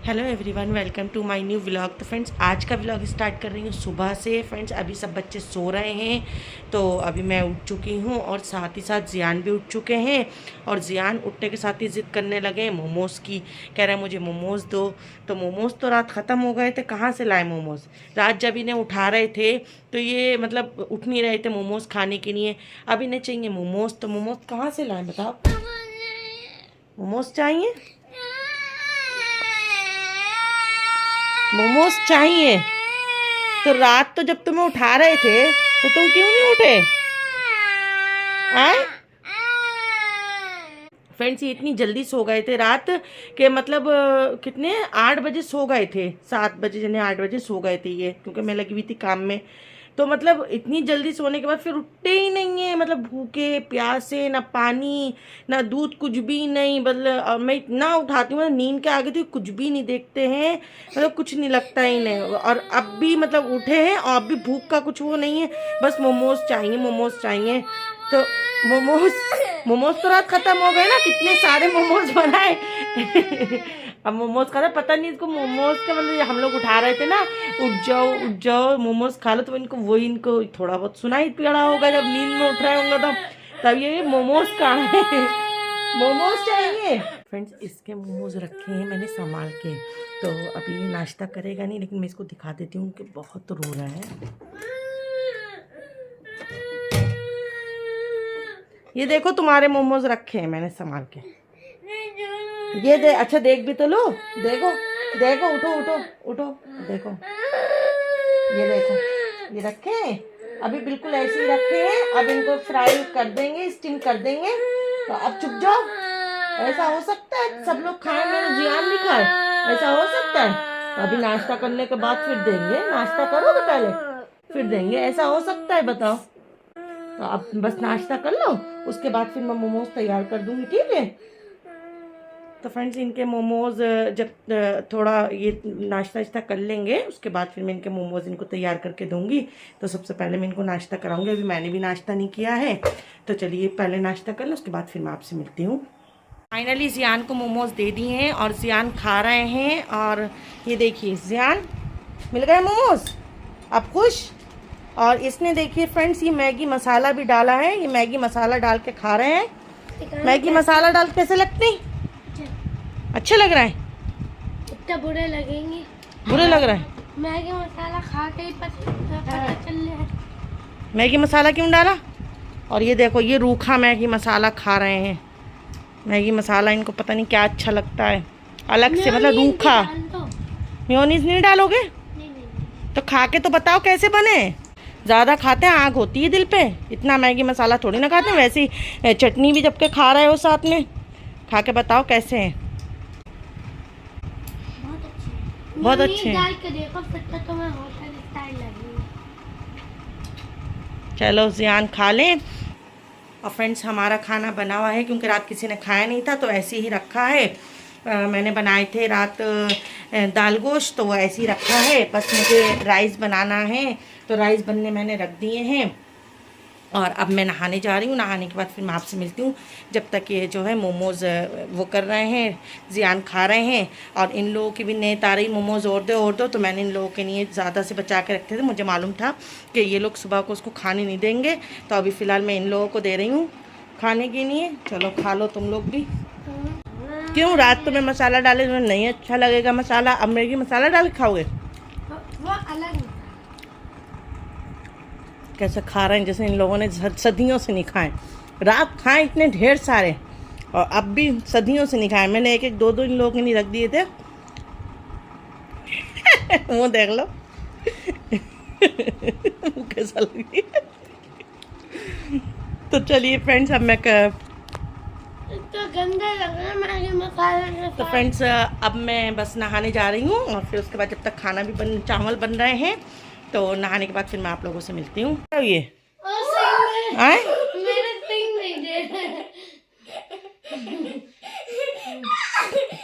Hello everyone, welcome to my new vlog. तो friends, आज का व्लॉग स्टार्ट कर रही हूँ सुबह से। फ्रेंड्स, अभी सब बच्चे सो रहे हैं, तो अभी मैं उठ चुकी हूँ और साथ ही साथ जियान भी उठ चुके हैं। और जियान उठने के साथ ही ज़िद करने लगे मोमोज़ की। कह रहे हैं मुझे मोमोज़ दो। तो मोमोज़ तो रात ख़त्म हो गए थे, कहाँ से लाए मोमोज़। रात जब इन्हें उठा रहे थे तो ये मतलब उठ नहीं रहे थे मोमोज़ खाने के लिए। अब इन्हें चाहिए मोमोज़, तो मोमोज़ कहाँ से लाएँ बताओ। मोमोज़ चाहिए, मोमोज चाहिए। तो रात तो जब तुम्हें उठा रहे थे तो तुम क्यों नहीं उठे आए। फ्रेंड्स, ये इतनी जल्दी सो गए थे रात के मतलब कितने 8 बजे सो गए थे, 7 बजे यानी 8 बजे सो गए थे ये, क्योंकि मैं लगी हुई थी काम में। तो मतलब इतनी जल्दी सोने के बाद फिर उठते ही नहीं है, मतलब भूखे प्यासे, ना पानी ना दूध, कुछ भी नहीं। मतलब मैं इतना उठाती हूँ, नींद के आगे तो कुछ भी नहीं देखते हैं, मतलब कुछ नहीं लगता ही नहीं। और अब भी मतलब उठे हैं और अब भी भूख का कुछ वो नहीं है, बस मोमोज चाहिए, मोमोज चाहिए। तो मोमोज मोमोज तो रात खत्म हो गए ना, कितने सारे मोमोज बनाए। अब मोमोज खा रहे, पता नहीं इसको मोमोज का मतलब हम लोग उठा रहे थे ना, उठ जाओ मोमोज खा लो, तो इनको वही, इनको थोड़ा बहुत सुनाई पड़ा होगा जब नींद में उठ रहे होंगे तब ये मोमोज कहाँ है। मोमोज चाहिए। फ्रेंड्स, इसके मोमोज रखे हैं मैंने संभाल के, तो अभी ये नाश्ता करेगा नहीं, लेकिन मैं इसको दिखा देती हूँ कि बहुत रो रहा है। ये देखो, तुम्हारे मोमोज रखे हैं मैंने संभाल के। ये दे, अच्छा देख भी तो लो, देखो देखो, उठो उठो उठो, देखो ये देखो, ये रखे हैं अभी बिल्कुल ऐसे ही रखे हैं। अब इनको फ्राई कर देंगे, स्टीम कर देंगे। तो अब चुप जाओ। ऐसा हो सकता है सब लोग खाएं, मेरे जियान नहीं खाए, ऐसा हो सकता है। तो अभी नाश्ता करने के बाद फिर देंगे, नाश्ता करोगे पहले फिर देंगे, ऐसा हो सकता है बताओ। तो अब बस नाश्ता कर लो, उसके बाद फिर मैं मोमोज तैयार कर दूंगी, ठीक है। तो फ्रेंड्स, इनके मोमोज जब थोड़ा ये नाश्ता वाश्ता कर लेंगे, उसके बाद फिर मैं इनके मोमोज इनको तैयार करके दूंगी। तो सबसे पहले मैं इनको नाश्ता कराऊंगी, अभी मैंने भी नाश्ता नहीं किया है। तो चलिए पहले नाश्ता कर लो, उसके बाद फिर मैं आपसे मिलती हूँ। फाइनली जियान को मोमोज दे दिए हैं और जियान खा रहे हैं। और ये देखिए, जियान मिल गए मोमोज, आप खुश। और इसने देखिए फ्रेंड्स, ये मैगी मसाला भी डाला है, ये मैगी मसाला डाल के खा रहे हैं। मैगी मसाला डाल कैसे लगते हैं? अच्छे लग रहा है? इतना बुरे लगेंगे? बुरे लग रहा है? मैगी मसाला खा के ही पता चल रहा है। मैगी मसाला क्यों डाला? और ये देखो, ये रूखा मैगी मसाला खा रहे हैं। मैगी मसाला इनको पता नहीं क्या अच्छा लगता है, अलग से मतलब रूखा। मेयोनीज नहीं डालोगे? नहीं। तो खा के तो बताओ कैसे बने। ज़्यादा खाते हैं आग होती है दिल पे, इतना मैगी मसाला थोड़ी ना खाते हैं। वैसे ही चटनी भी जबकि खा रहे हो साथ में, खा के बताओ कैसे हैं। बहुत अच्छे डाल के देखो, फिर तो तुम्हें होटल स्टाइल लगेगा। चलो जियान खा लें। और फ्रेंड्स, हमारा खाना बना हुआ है, क्योंकि रात किसी ने खाया नहीं था तो ऐसे ही रखा है। मैंने बनाए थे रात दाल गोश्त, तो वो ऐसे ही रखा है। बस मुझे राइस बनाना है, तो राइस बनने मैंने रख दिए हैं। और अब मैं नहाने जा रही हूँ, नहाने के बाद फिर मैं आपसे मिलती हूँ। जब तक ये जो है मोमोज़ वो कर रहे हैं, जियान खा रहे हैं। और इन लोगों की भी नीयत आ रही, मोमोज़ और दो। तो मैंने इन लोगों के लिए ज़्यादा से बचा के रखे थे, मुझे मालूम था कि ये लोग सुबह को उसको खाने नहीं देंगे। तो अभी फ़िलहाल मैं इन लोगों को दे रही हूँ खाने के लिए। चलो खा लो तुम लोग भी। क्यों, रात तो मैं मसाला डाले नहीं अच्छा लगेगा मसाला, अब मैगी मसाला डाल के खाओगे? वो अलग कैसे खा रहे हैं जैसे इन लोगों ने सदियों से नहीं खाए। रात खाए इतने ढेर सारे, और अब भी सदियों से नहीं खाए। मैंने एक एक दो इन लोगों के नहीं रख दिए थे। वो देख लो। कैसा लगी। तो चलिए फ्रेंड्स, अब मैं तो गंदा लग रहा है मैगी मसाला। तो फ्रेंड्स, अब मैं बस नहाने जा रही हूँ, और फिर उसके बाद जब तक खाना भी चावल बन रहे हैं, तो नहाने के बाद फिर मैं आप लोगों से मिलती हूँ। ये आए मेरे सिंग नहीं दे।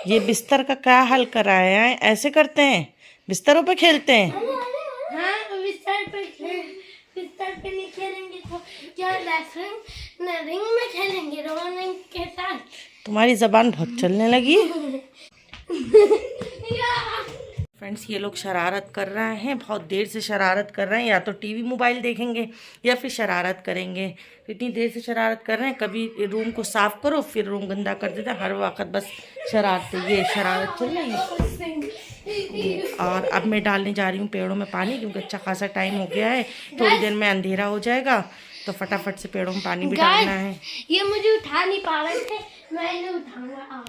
ये बिस्तर का क्या हाल करा है? ऐसे करते हैं, बिस्तरों पे खेलते हैं। हाँ, बिस्तर पे नहीं खेलेंगे तो क्या रिंग में खेलेंगे, रिंग के साथ। तुम्हारी जबान बहुत चलने लगी। या फ्रेंड्स ये लोग शरारत कर रहे हैं, बहुत देर से शरारत कर रहे हैं, या तो टीवी मोबाइल देखेंगे या फिर शरारत करेंगे। इतनी देर से शरारत कर रहे हैं, कभी रूम को साफ़ करो फिर रूम गंदा कर देते हैं, हर वक्त बस शरारतें, ये शरारत चल रही है। और अब मैं डालने जा रही हूँ पेड़ों में पानी, क्योंकि अच्छा खासा टाइम हो गया है, थोड़ी देर में अंधेरा हो जाएगा, तो फटाफट से पेड़ों में पानी भी डालना है। ये मुझे उठा नहीं पा रहे थे, मैं इन्हें उठाऊंगा।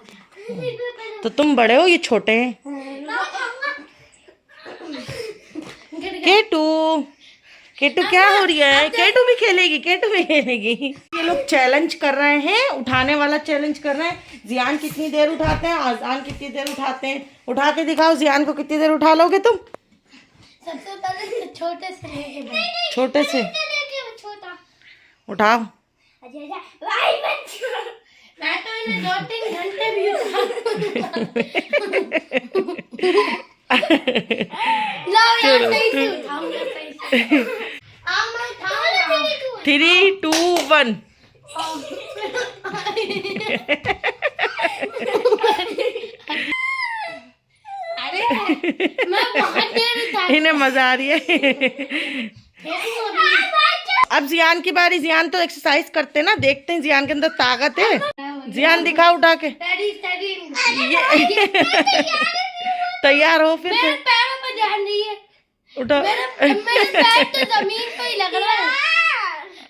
तो तुम बड़े हो, ये छोटे हैं। केटू केटू क्या हो रही है? केटू भी खेलेगी, केटू भी खेलेगी। ये लोग चैलेंज कर रहे हैं, उठाने वाला चैलेंज कर रहे हैं। जियान कितनी देर उठाते हैं, आजान कितनी देर उठाते हैं। उठा के दिखाओ जियान को, कितनी देर उठा लोगे तुम? सबसे पहले छोटे से छोटे से छोटा उठाओ। मैं तो इन्हें 2-3 घंटे भी लाओ यार, सही से उठाऊंगा, सही से। आओ मैं उठाऊंगा। 3, 2, 1 अरे मैं बहुत देर उठा, इन्हें मजा आ रही है। अब जियान की बारी। जियान तो एक्सरसाइज करते ना, देखते हैं जियान के अंदर ताकत है। जियान दिखा उठा के। तैयार हो फिर? मेरे पैरों पे ध्यान नहीं है। उठा। मेरे पैर तो जमीन पे ही लग रहा है,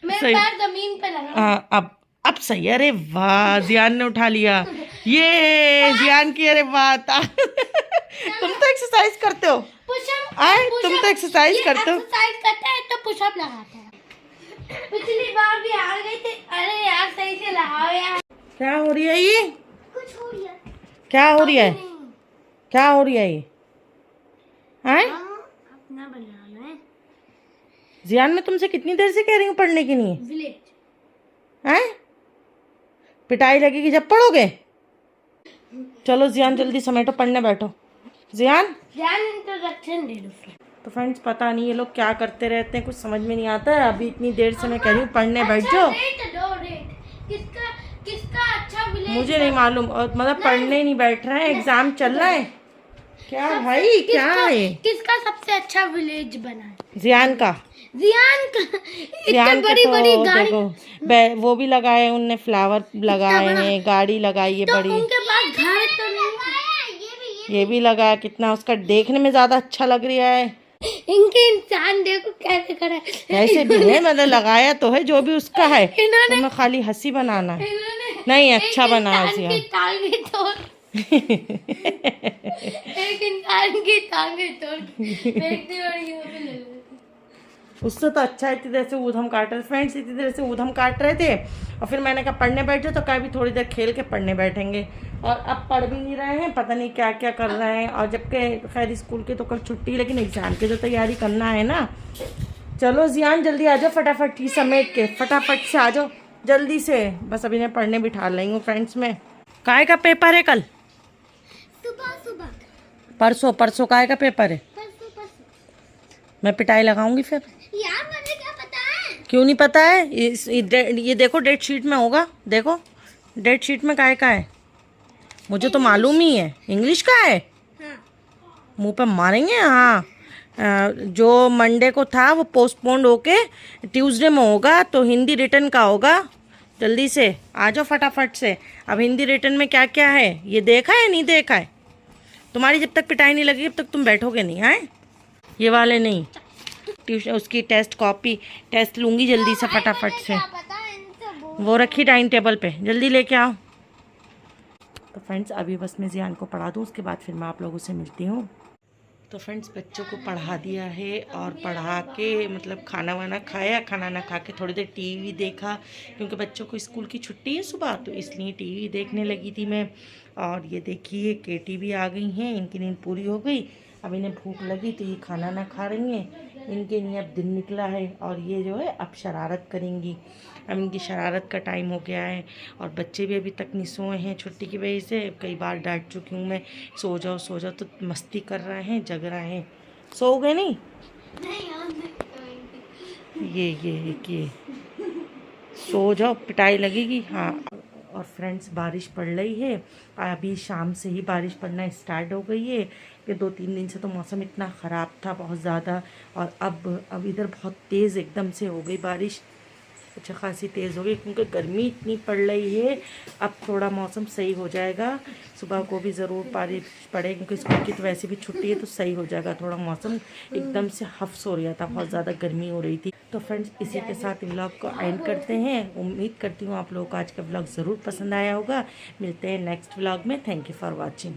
मेरे पैर जमीन पे लग रहा है। अब सही। अरे वाह, जियान ने उठा लिया। ये जियान की, अरे वाह। तुम तो एक्सरसाइज करते हो। तुम तो एक्सरसाइज करते हो। एक्सरसाइज करते हैं तो पुशअप लगाते हैं। पिछली बार भी हार गए थे। अरे यार सही से लगाओ यार। क्या हो रही है ये? कुछ हो रही है। क्या हो रही है? क्या हो रही है ये? हैं? अपना बनाना है। जियान मैं तुमसे कितनी देर से कह रही हूँ पढ़ने के लिए। विलेज। हैं? पिटाई लगेगी जब पढ़ोगे। चलो जियान जल्दी समेटो, पढ़ने बैठो। जियान इंट्रोडक्शन दे दो। तो फ्रेंड्स पता नहीं ये लोग क्या करते रहते हैं, कुछ समझ में नहीं आता है। अभी इतनी देर से मैं कह रही हूँ पढ़ने बैठ जाओ। किसका अच्छा विलेज? मुझे नहीं मालूम, और मतलब पढ़ने नहीं बैठ रहे हैं, एग्जाम चल रहा है। क्या भाई क्या है? किसका सबसे अच्छा विलेज बना है? जियान का। जियान बड़ी बड़ी गाड़ी, वो भी लगाए उनने, फ्लावर लगाए हैं, गाड़ी लगाई है बड़ी। उनके पास घर तो नहीं है। ये भी लगा, कितना उसका देखने में ज्यादा अच्छा लग रहा है। इनके इंसान देखो कैसे खड़ा है। कैसे भी है, मतलब लगाया तो है, जो भी उसका है, तुम्हें खाली हंसी बनाना है। नहीं अच्छा बना है। एक इंसान की टांगे तोड़ उससे तो अच्छा इतनी देर से ऊधम काट रहे फ्रेंड्स, इतनी देर से ऊधम काट रहे थे, और फिर मैंने कहा पढ़ने बैठे, तो कहा भी थोड़ी देर खेल के पढ़ने बैठेंगे, और अब पढ़ भी नहीं रहे हैं, पता नहीं क्या क्या कर रहे हैं। और जबकि खैर स्कूल की तो कल छुट्टी, लेकिन एग्जाम की तो तैयारी करना है ना। चलो जियान जल्दी आ जाओ, फटाफट ही समेट के फटाफट से आ जाओ जल्दी से। बस अभी मैं पढ़ने बिठा रही हूँ फ्रेंड्स। में काय का पेपर है कल? सुबह परसों काय का पेपर है? मैं पिटाई लगाऊंगी फिर। यार मुझे क्या पता है? क्यों नहीं पता है? ये देखो डेट शीट में होगा, देखो डेट शीट में काय का है। मुझे तो मालूम ही है। इंग्लिश का है। हाँ। मुंह पे मारेंगे। हाँ, जो मंडे को था वो पोस्टपोन्ड होके ट्यूसडे में होगा, तो हिंदी रिटर्न का होगा। जल्दी से आ जाओ फटाफट से। अब हिंदी रिटर्न में क्या क्या है ये देखा है नहीं देखा है? तुम्हारी जब तक पिटाई नहीं लगी तब तक तुम बैठोगे नहीं। हैं ये वाले नहीं, ट्यूशन उसकी टेस्ट कॉपी टेस्ट लूँगी जल्दी से फटाफट से। वो रखी टाइम टेबल पे, जल्दी लेके आओ। तो फ्रेंड्स अभी बस मैं जियान को पढ़ा दूँ, उसके बाद फिर मैं आप लोगों से मिलती हूँ। तो फ्रेंड्स बच्चों को पढ़ा दिया है, और पढ़ा के मतलब खाना वाना खाया, खाना ना खा के थोड़ी देर टीवी देखा, क्योंकि बच्चों को स्कूल की छुट्टी है सुबह, तो इसलिए टीवी देखने लगी थी मैं। और ये देखिए केटी भी आ गई हैं, इनकी नींद पूरी हो गई। अब इन्हें भूख लगी तो ये खाना ना खा रही हैं। इनके लिए अब दिन निकला है, और ये जो है अब शरारत करेंगी। अब इनकी शरारत का टाइम हो गया है, और बच्चे भी अभी तक नहीं सोए हैं छुट्टी की वजह से। कई बार डांट चुकी हूँ मैं, सो जाओ, तो मस्ती कर रहे हैं, जग रहे हैं। सो गए नहीं? ये सो जाओ, पिटाई लगेगी। हाँ, और फ्रेंड्स बारिश पड़ रही है, अभी शाम से ही बारिश पड़ना स्टार्ट हो गई है। कि 2-3 दिन से तो मौसम इतना ख़राब था बहुत ज़्यादा, और अब इधर बहुत तेज़ एकदम से हो गई बारिश, अच्छा खासी तेज़ हो गई क्योंकि गर्मी इतनी पड़ रही है। अब थोड़ा मौसम सही हो जाएगा, सुबह को भी ज़रूर बारिश पड़े क्योंकि स्कूल की तो वैसे भी छुट्टी है, तो सही हो जाएगा थोड़ा मौसम। एकदम से हफ्स हो रहा था, बहुत ज़्यादा गर्मी हो रही थी। तो फ्रेंड्स इसी के साथ व्लॉग को एंड करते हैं। उम्मीद करती हूँ आप लोगों को आज का व्लॉग ज़रूर पसंद आया होगा। मिलते हैं नेक्स्ट व्लॉग में। Thank you for watching.